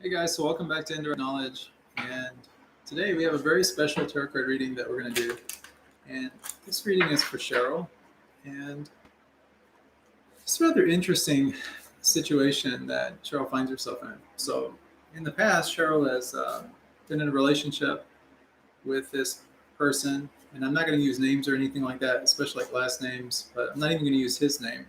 Hey guys, so welcome back to Indirect Knowledge. And today we have a very special tarot card reading that we're going to do. And this reading is for Sheryl. And it's a rather interesting situation that Sheryl finds herself in. So, in the past, Sheryl has been in a relationship with this person. And I'm not going to use names or anything like that, especially like last names, but I'm not even going to use his name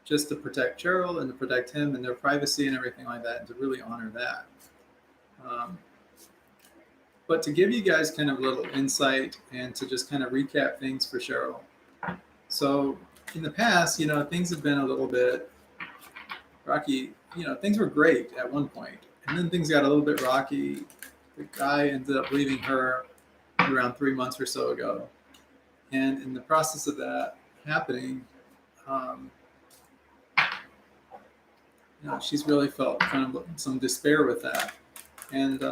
just to protect Sheryl and to protect him and their privacy and everything like that, and to really honor that. Um, But to give you guys kind of a little insight and to just kind of recap things for Sheryl. So in the past, things have been a little bit rocky. Things were great at one point, and then things got a little bit rocky. The guy ended up leaving her around 3 months or so ago. And in the process of that happening, um, she's really felt kind of some despair with that. And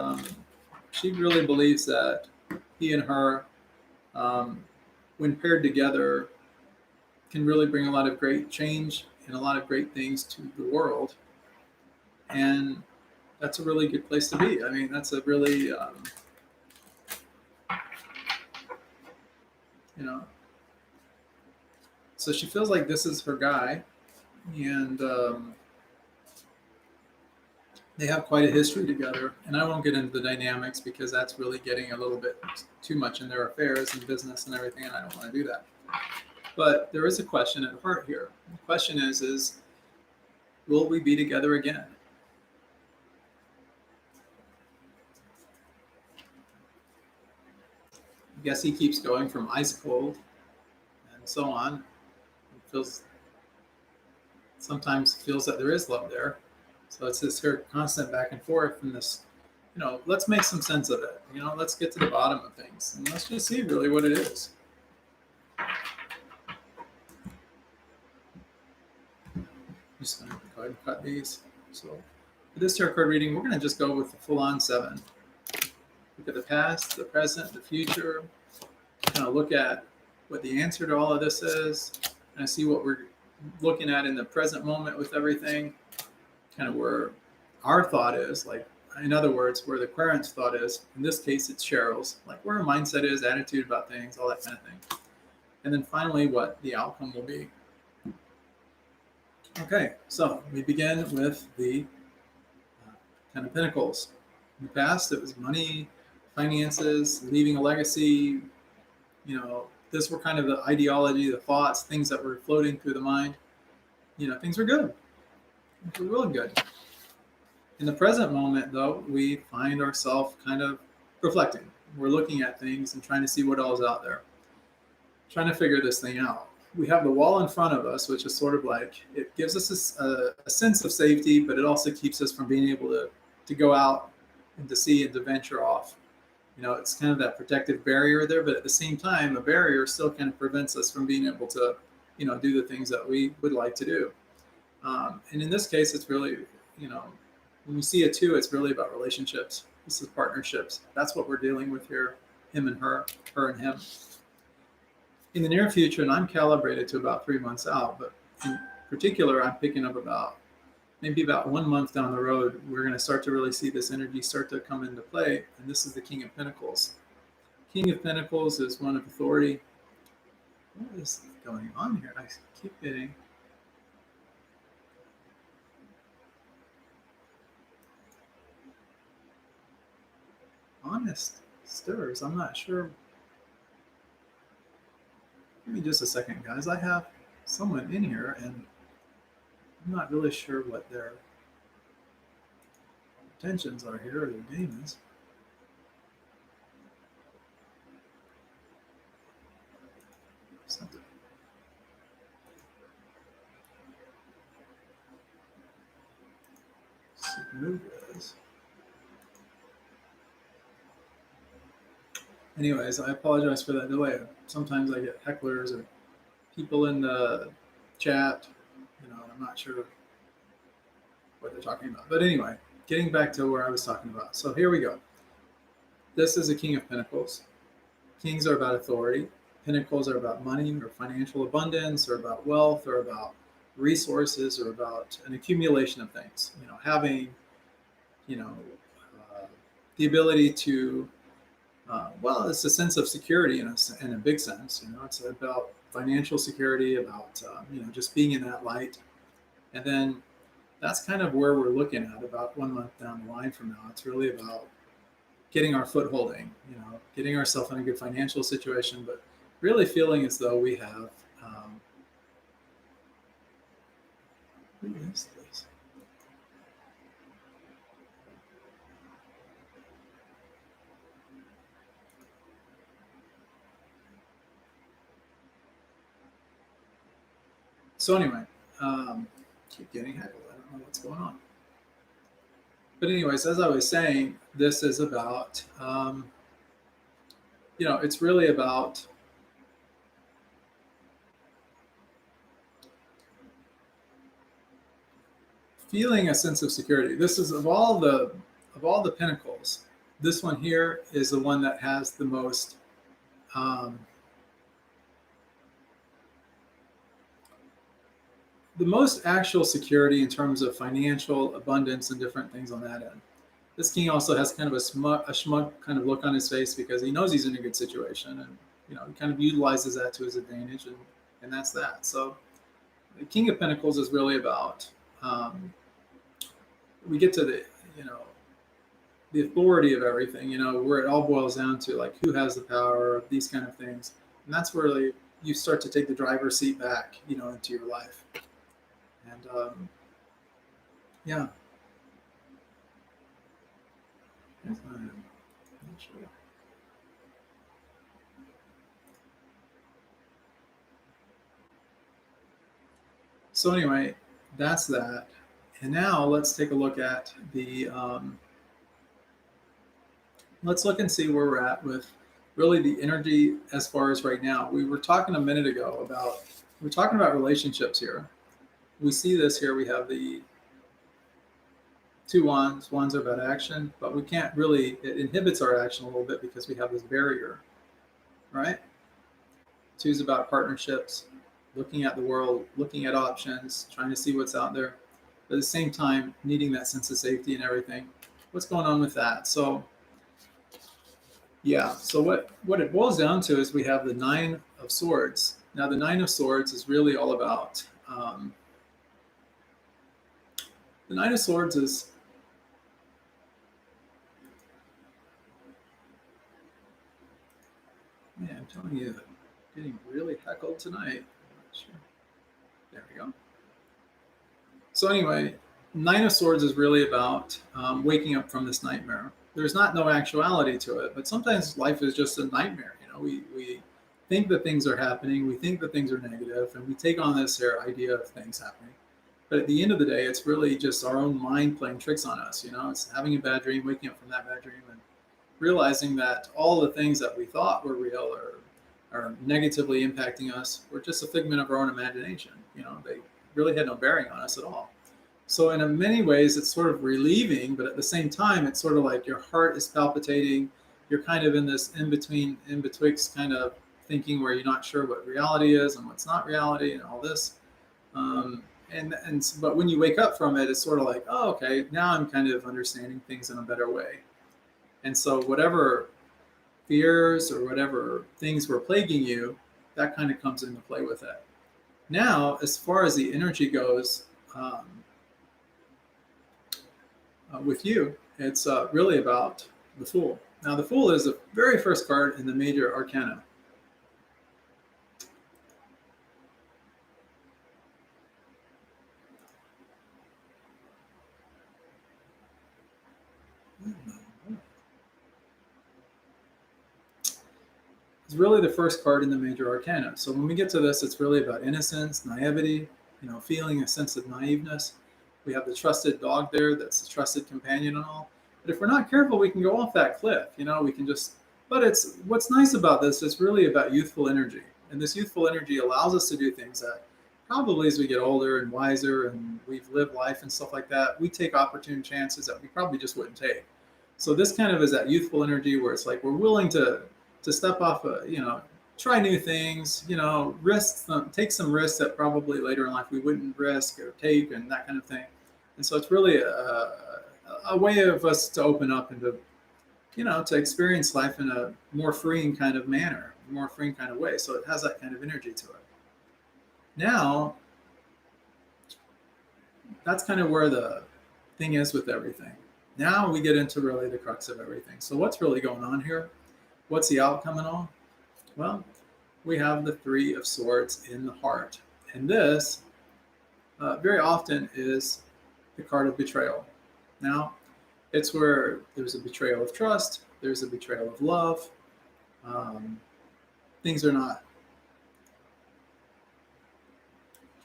she really believes that he and her, um, when paired together, can really bring a lot of great change and a lot of great things to the world. And that's a really good place to be. I mean, that's a really, you know, so she feels like this is her guy. And they have quite a history together. And I won't get into the dynamics because that's really getting a little bit too much in their affairs and business and everything. And I don't want to do that. But there is a question at heart here. The question is will we be together again? I guess he keeps going from ice cold and so on. It sometimes feels that there is love there. So it's this here constant back and forth and this, let's make some sense of it. Let's get to the bottom of things and let's just see really what it is. I'm just going to go ahead and cut these. So for this tarot card reading, we're going to just go with the full-on 7. Look at the past, the present, the future. Kind of look at what the answer to all of this is. And see what we're looking at in the present moment with everything. Kind of where our thought is, like, in other words, where the querent's thought is. In this case, it's Cheryl's, like where her mindset is, attitude about things, all that kind of thing. And then finally, what the outcome will be. Okay, so we begin with the Ten of Pentacles. In the past, it was money, finances, leaving a legacy. This were kind of the ideology, the thoughts, things that were floating through the mind. Things were good. Things were really good. In the present moment, though, we find ourselves kind of reflecting. We're looking at things and trying to see what else is out there, trying to figure this thing out. We have the wall in front of us, which is sort of like, it gives us a sense of safety, but it also keeps us from being able to go out and to see and to venture off. It's kind of that protective barrier there, but at the same time, a barrier still kind of prevents us from being able to, do the things that we would like to do. And in this case, it's really, when we see a 2, it's really about relationships. This is partnerships. That's what we're dealing with here, him and her and him. In the near future, and I'm calibrated to about 3 months out, but in particular, I'm picking up maybe about 1 month down the road, we're going to start to really see this energy start to come into play. And this is the King of Pentacles. King of Pentacles is one of authority. What is going on here? I keep getting... honest stirs. I'm not sure. Give me just a second, guys. I have someone in here, and I'm not really sure what their intentions are here, or their game is. Something. Let's see what the move is. Anyways, I apologize for that delay. Sometimes I get hecklers or people in the chat. I'm not sure what they're talking about. But anyway, getting back to where I was talking about. So here we go. This is a King of Pentacles. Kings are about authority. Pentacles are about money or financial abundance or about wealth or about resources or about an accumulation of things. Having, the ability to, well, it's a sense of security in a big sense. It's about financial security, about just being in that light. And then that's kind of where we're looking at about 1 month down the line from now. It's really about getting our foot holding, getting ourselves in a good financial situation, but really feeling as though we have. Who is this? So anyway, keep getting heckled. I don't know what's going on. But anyways, as I was saying, this is about, it's really about feeling a sense of security. This is of all the pinnacles. This one here is the one that has the most actual security in terms of financial abundance and different things on that end. This king also has kind of a smug kind of look on his face because he knows he's in a good situation, and he kind of utilizes that to his advantage, and that's that. So the King of Pentacles is really about, we get to the authority of everything, where it all boils down to like who has the power, these kind of things, and that's where really you start to take the driver's seat back, into your life. And yeah. I'm not sure. So anyway, that's that. And now let's take a look at the, let's look and see where we're at with really the energy as far as right now. We were talking a minute ago we're talking about relationships here. We see this here. We have the two wands. Wands are about action, but we can't really, it inhibits our action a little bit because we have this barrier, right? Two is about partnerships, looking at the world, looking at options, trying to see what's out there, but at the same time, needing that sense of safety and everything. What's going on with that? So, yeah, so what it boils down to is we have the Nine of Swords. Now, the Nine of Swords is really all about, the Nine of Swords is, man, I'm telling you, I'm getting really heckled tonight. I'm not sure. There we go. So anyway, Nine of Swords is really about waking up from this nightmare. There's not no actuality to it, but sometimes life is just a nightmare. We think that things are happening, we think that things are negative, and we take on this idea of things happening. But at the end of the day, it's really just our own mind playing tricks on us. It's having a bad dream, waking up from that bad dream, and realizing that all the things that we thought were real or are negatively impacting us were just a figment of our own imagination. They really had no bearing on us at all. So in many ways, it's sort of relieving, but at the same time, it's sort of like your heart is palpitating. You're kind of in this in betwixt kind of thinking where you're not sure what reality is and what's not reality and all this. But when you wake up from it, it's sort of like, oh, okay, now I'm kind of understanding things in a better way. And so whatever fears or whatever things were plaguing you, that kind of comes into play with it. Now, as far as the energy goes, with you, it's really about the Fool. Now, the Fool is the very first card in the major arcana. It's really the first card in the major arcana. So when we get to this, it's really about innocence, naivety, feeling a sense of naiveness. We have the trusted dog there that's the trusted companion and all. But if we're not careful, we can go off that cliff. We can just, but it's what's nice about this is really about youthful energy. And this youthful energy allows us to do things that probably as we get older and wiser and we've lived life and stuff like that, we take opportune chances that we probably just wouldn't take. So this kind of is that youthful energy where it's like we're willing to step off, try new things, risk, take some risks that probably later in life we wouldn't risk or take and that kind of thing. And so it's really a way of us to open up and to to experience life in a more freeing kind of manner, more freeing kind of way. So it has that kind of energy to it. Now, that's kind of where the thing is with everything. Now we get into really the crux of everything. So what's really going on here? What's the outcome and all? Well, we have the Three of Swords in the heart. And this very often is the card of betrayal. Now, it's where there's a betrayal of trust, there's a betrayal of love. Um, things are not.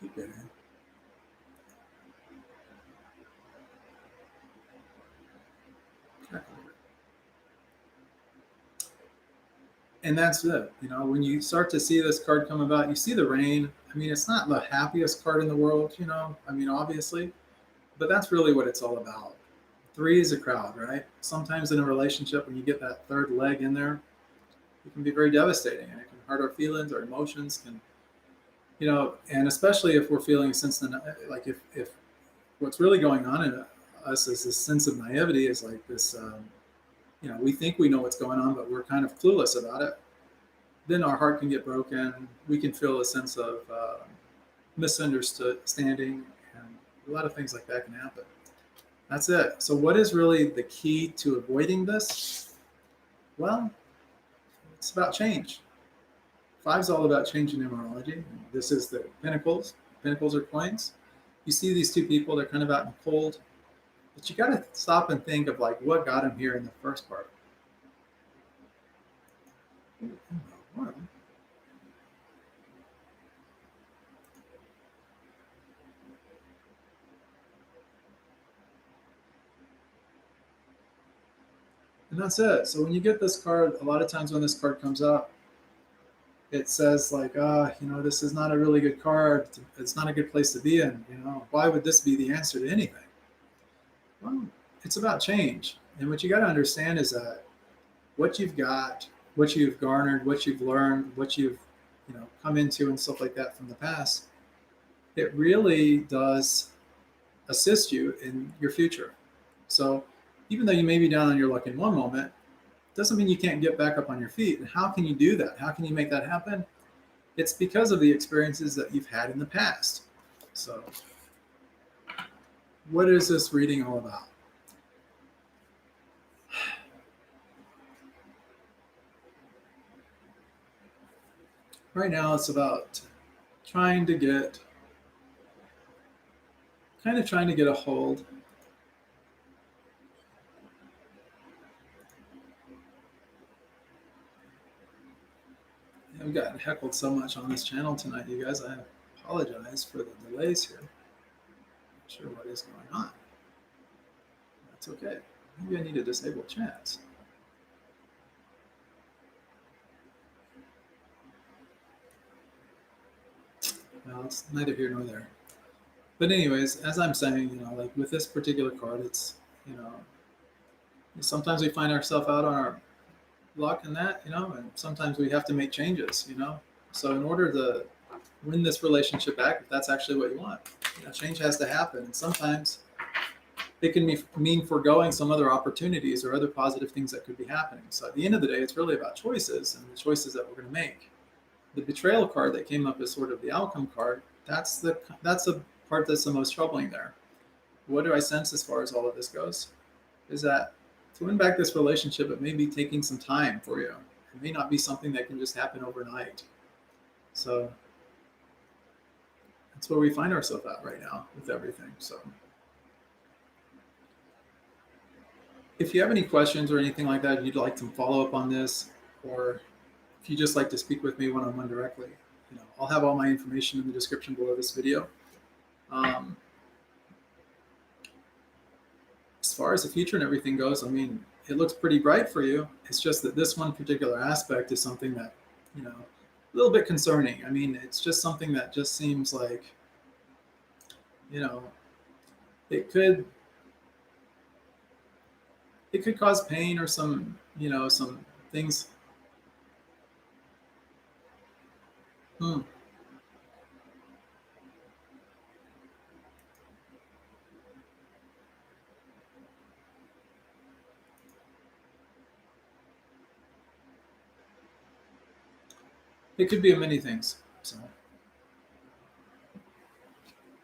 Keep getting. And that's it. When you start to see this card come about, you see the rain. I mean, it's not the happiest card in the world, I mean, obviously, but that's really what it's all about. Three is a crowd, right? Sometimes in a relationship, when you get that third leg in there, it can be very devastating, and it can hurt our feelings, our emotions can, and especially if we're feeling a sense of, like, if what's really going on in us is this sense of naivety, is like this, we think we know what's going on, but we're kind of clueless about it. Then our heart can get broken. We can feel a sense of misunderstanding, and a lot of things like that can happen. That's it. So what is really the key to avoiding this? Well, it's about change. Five's all about change in numerology. This is the Pentacles. Pentacles are coins. You see these two people, they're kind of out in the cold. But you got to stop and think of like what got them here in the first part. And that's it. So when you get this card, a lot of times when this card comes up, it says like, this is not a really good card. It's not a good place to be in. Why would this be the answer to anything? Well, it's about change. And what you got to understand is that what you've got, what you've garnered, what you've learned, what you've, come into and stuff like that from the past, it really does assist you in your future. So even though you may be down on your luck in one moment, doesn't mean you can't get back up on your feet. And how can you do that? How can you make that happen? It's because of the experiences that you've had in the past. So what is this reading all about? Right now it's about trying to get a hold I've gotten heckled so much on this channel tonight, you guys. I apologize for the delays here. Not sure what is going on. That's okay. Maybe I need to disable chats. Well, it's neither here nor there. But anyways, as I'm saying, like with this particular card, it's, sometimes we find ourselves out on our luck and that, and sometimes we have to make changes, So in order to win this relationship back, if that's actually what you want, change has to happen. And sometimes it can mean foregoing some other opportunities or other positive things that could be happening. So at the end of the day, it's really about choices and the choices that we're going to make. The betrayal card that came up as sort of the outcome card, that's the part that's the most troubling there. What do I sense as far as all of this goes? Is that to win back this relationship, it may be taking some time for you. It may not be something that can just happen overnight. So that's where we find ourselves at right now with everything. So if you have any questions or anything like that, you'd like to follow up on this, or if you just like to speak with me one-on-one directly, I'll have all my information in the description below this video. As far as the future and everything goes, I mean, it looks pretty bright for you. It's just that this one particular aspect is something that, a little bit concerning. I mean, it's just something that just seems like, it could cause pain or some, some things. It could be many things. So,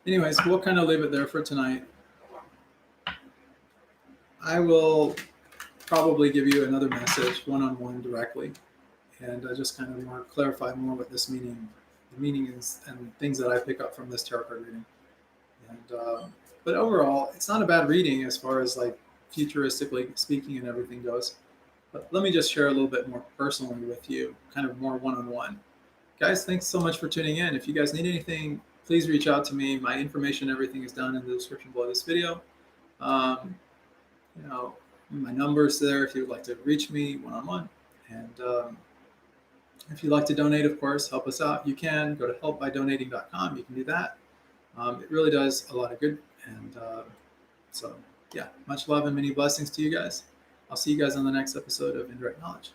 anyways, we'll kind of leave it there for tonight. I will probably give you another message one-on-one directly, and just kind of more clarify more what this the meaning is, and things that I pick up from this tarot card reading. And but overall, it's not a bad reading as far as like futuristically speaking and everything goes. But let me just share a little bit more personally with you, kind of more one-on-one. Guys, thanks so much for tuning in. If you guys need anything, please reach out to me. My information, everything is down in the description below this video. Um, you know, my number's there if you would like to reach me one-on-one. And if you'd like to donate, of course, help us out, you can go to helpbydonating.com. You can do that. It really does a lot of good. And so, yeah, much love and many blessings to you guys. I'll see you guys on the next episode of Indirect Knowledge.